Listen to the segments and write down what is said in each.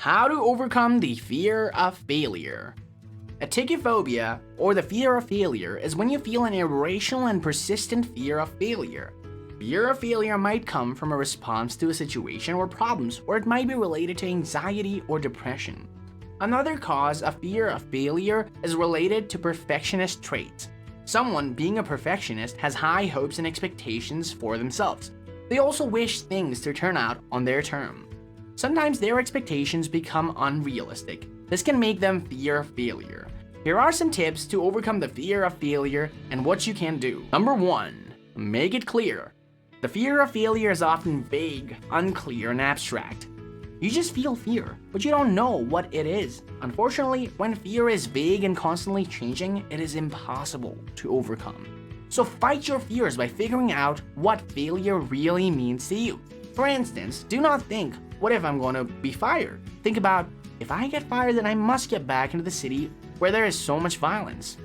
How to overcome the fear of failure. Atychiphobia, or the fear of failure, is when you feel an irrational and persistent fear of failure. Fear of failure might come from a response to a situation or problems, or it might be related to anxiety or depression. Another cause of fear of failure is related to perfectionist traits. Someone being a perfectionist has high hopes and expectations for themselves. They also wish things to turn out on their term. Sometimes their expectations become unrealistic. This can make them fear failure. Here are some tips to overcome the fear of failure and what you can do. Number 1. Make it clear. The fear of failure is often vague, unclear, and abstract. You just feel fear, but you don't know what it is. Unfortunately, when fear is vague and constantly changing, it is impossible to overcome. So fight your fears by figuring out what failure really means to you. For instance, do not think, what if I'm going to be fired? Think about, if I get fired, then I must get back into the city where there is so much violence.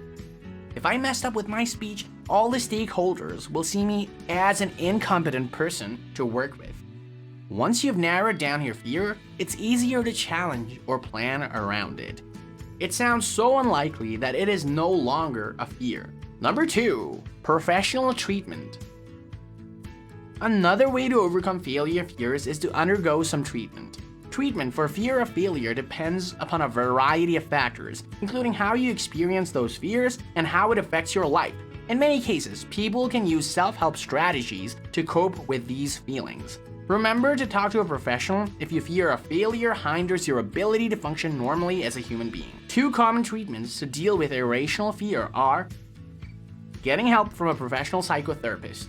If I messed up with my speech, all the stakeholders will see me as an incompetent person to work with. Once you've narrowed down your fear, it's easier to challenge or plan around it. It sounds so unlikely that it is no longer a fear. Number 2. Professional treatment. Another way to overcome failure fears is to undergo some treatment. Treatment for fear of failure depends upon a variety of factors, including how you experience those fears and how it affects your life. In many cases, people can use self-help strategies to cope with these feelings. Remember to talk to a professional if you fear a failure hinders your ability to function normally as a human being. 2 common treatments to deal with irrational fear are getting help from a professional psychotherapist.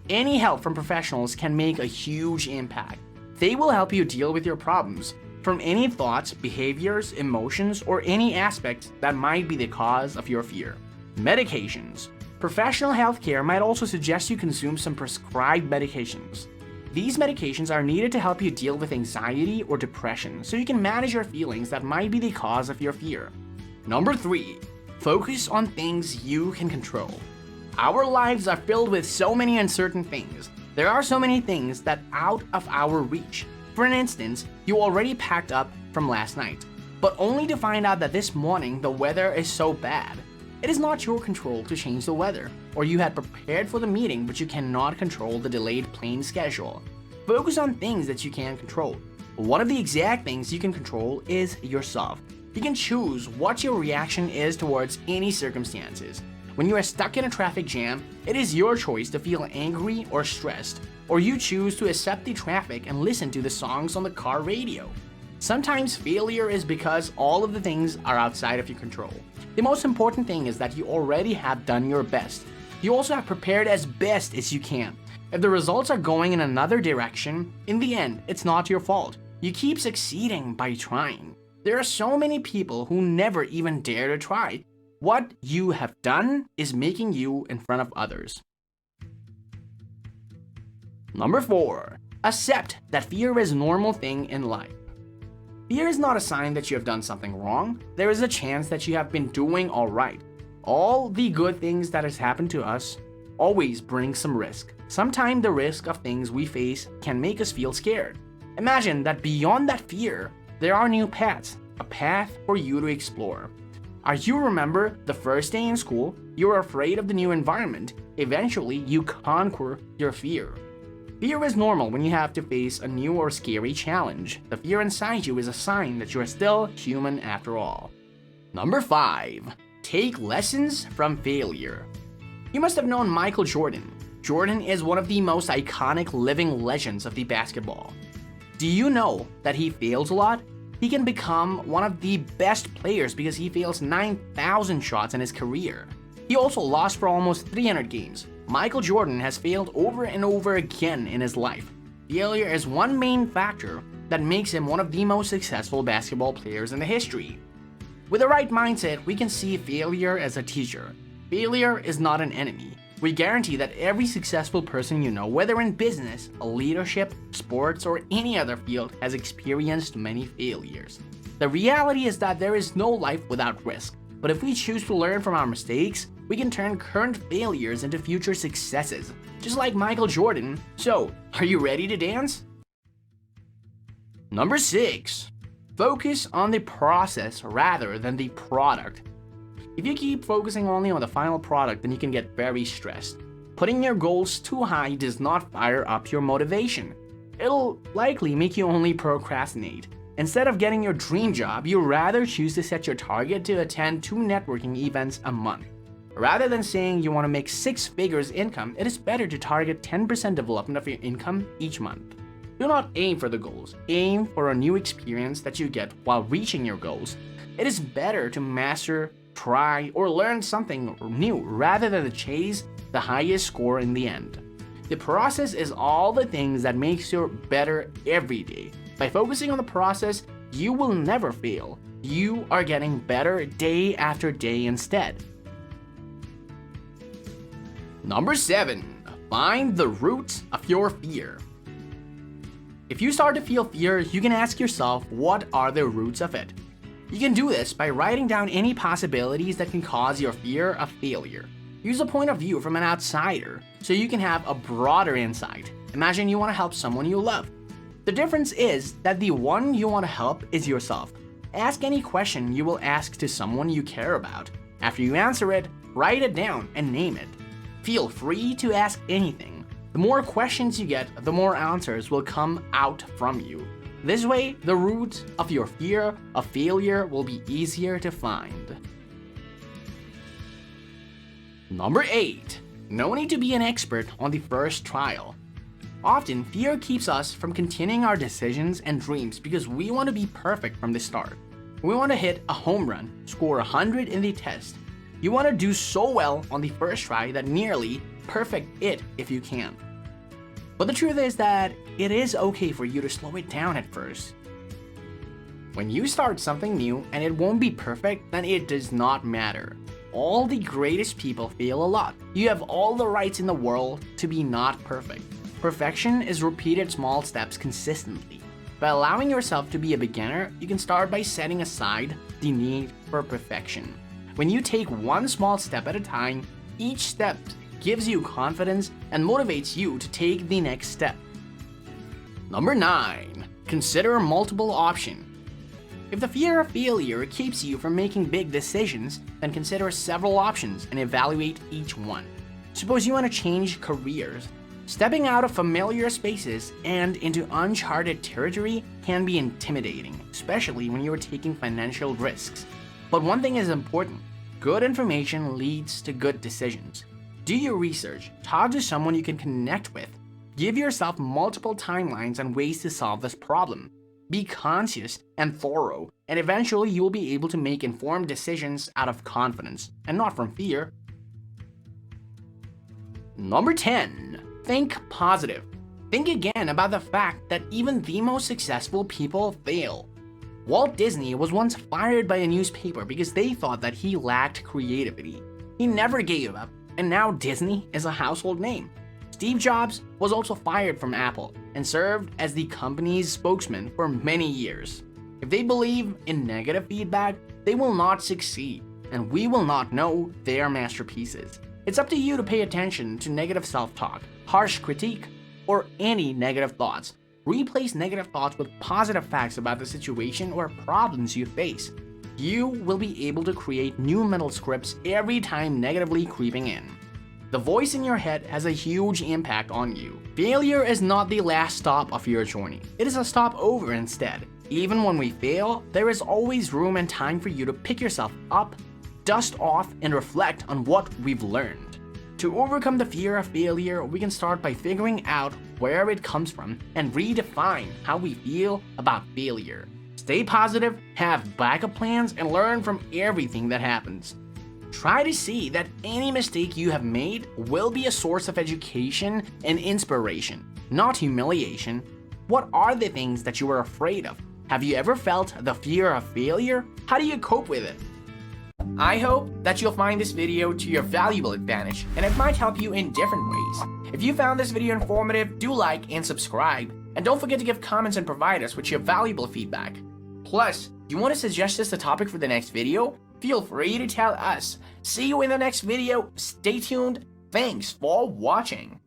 Any help from professionals can make a huge impact. They will help you deal with your problems from any thoughts, behaviors, emotions, or any aspects that might be the cause of your fear. Medications. Professional healthcare might also suggest you consume some prescribed medications. These medications are needed to help you deal with anxiety or depression so you can manage your feelings that might be the cause of your fear. Number 3. Focus on things you can control. Our lives are filled with so many uncertain things. There are so many things that are out of our reach. For instance, you already packed up from last night, but only to find out that this morning the weather is so bad. It is not your control to change the weather, or you had prepared for the meeting but you cannot control the delayed plane schedule. Focus on things that you can control. One of the exact things you can control is yourself. You can choose what your reaction is towards any circumstances. When you are stuck in a traffic jam, it is your choice to feel angry or stressed, or you choose to accept the traffic and listen to the songs on the car radio. Sometimes failure is because all of the things are outside of your control. The most important thing is that you already have done your best. You also have prepared as best as you can. If the results are going in another direction, in the end, it's not your fault. You keep succeeding by trying. There are so many people who never even dare to try. What you have done is making you in front of others. Number 4. Accept that fear is a normal thing in life. Fear is not a sign that you have done something wrong. There is a chance that you have been doing all right. All the good things that has happened to us always bring some risk. Sometimes the risk of things we face can make us feel scared. Imagine that beyond that fear, there are new paths, a path for you to explore. You remember the first day in school, you were afraid of the new environment. Eventually, you conquer your fear. Fear is normal when you have to face a new or scary challenge. The fear inside you is a sign that you are still human after all. Number 5. Take lessons from failure. You must have known Michael Jordan. Jordan is one of the most iconic living legends of the basketball. Do you know that he fails a lot? He can become one of the best players because he fails 9,000 shots in his career. He also lost for almost 300 games. Michael Jordan has failed over and over again in his life. Failure is one main factor that makes him one of the most successful basketball players in the history. With the right mindset, we can see failure as a teacher. Failure is not an enemy. We guarantee that every successful person you know, whether in business, leadership, sports, or any other field, has experienced many failures. The reality is that there is no life without risk, but if we choose to learn from our mistakes, we can turn current failures into future successes, just like Michael Jordan. So, are you ready to dance? Number 6. Focus on the process rather than the product. If you keep focusing only on the final product, then you can get very stressed. Putting your goals too high does not fire up your motivation. It'll likely make you only procrastinate. Instead of getting your dream job, you rather choose to set your target to attend 2 networking events a month. Rather than saying you want to make 6 figures income, it is better to target 10% development of your income each month. Do not aim for the goals. Aim for a new experience that you get while reaching your goals. It is better to master, try, or learn something new rather than to chase the highest score in the end. The process is all the things that makes you better every day. By focusing on the process, you will never fail. You are getting better day after day instead. Number 7. Find the roots of your fear. If you start to feel fear, you can ask yourself, what are the roots of it? You can do this by writing down any possibilities that can cause your fear of failure. Use a point of view from an outsider so you can have a broader insight. Imagine you want to help someone you love. The difference is that the one you want to help is yourself. Ask any question you will ask to someone you care about. After you answer it, write it down and name it. Feel free to ask anything. The more questions you get, the more answers will come out from you. This way, the root of your fear of failure will be easier to find. Number 8. No need to be an expert on the first trial. Often, fear keeps us from continuing our decisions and dreams because we want to be perfect from the start. We want to hit a home run, score 100 in the test. You want to do so well on the first try that nearly perfect it if you can. But the truth is that it is okay for you to slow it down at first. When you start something new and it won't be perfect, then it does not matter. All the greatest people fail a lot. You have all the rights in the world to be not perfect. Perfection is repeated small steps consistently. By allowing yourself to be a beginner, you can start by setting aside the need for perfection. When you take one small step at a time, each step gives you confidence and motivates you to take the next step. Number 9. Consider multiple options. If the fear of failure keeps you from making big decisions, then consider several options and evaluate each one. Suppose you want to change careers. Stepping out of familiar spaces and into uncharted territory can be intimidating, especially when you are taking financial risks. But one thing is important. Good information leads to good decisions. Do your research, talk to someone you can connect with. Give yourself multiple timelines and ways to solve this problem. Be conscious and thorough, and eventually you will be able to make informed decisions out of confidence and not from fear. Number 10. Think positive. Think again about the fact that even the most successful people fail. Walt Disney was once fired by a newspaper because they thought that he lacked creativity. He never gave up, and now Disney is a household name. Steve Jobs was also fired from Apple and served as the company's spokesman for many years. If they believe in negative feedback, they will not succeed, and we will not know their masterpieces. It's up to you to pay attention to negative self-talk, harsh critique, or any negative thoughts. Replace negative thoughts with positive facts about the situation or problems you face. You will be able to create new mental scripts every time negatively creeping in. The voice in your head has a huge impact on you. Failure is not the last stop of your journey. It is a stopover instead. Even when we fail, there is always room and time for you to pick yourself up, dust off, and reflect on what we've learned. To overcome the fear of failure, we can start by figuring out where it comes from and redefine how we feel about failure. Stay positive, have backup plans, and learn from everything that happens. Try to see that any mistake you have made will be a source of education and inspiration, not humiliation. What are the things that you are afraid of? Have you ever felt the fear of failure? How do you cope with it? I hope that you'll find this video to your valuable advantage, and it might help you in different ways. If you found this video informative, do like and subscribe, and don't forget to give comments and provide us with your valuable feedback. Plus, do you want to suggest us a topic for the next video? Feel free to tell us. See you in the next video. Stay tuned. Thanks for watching.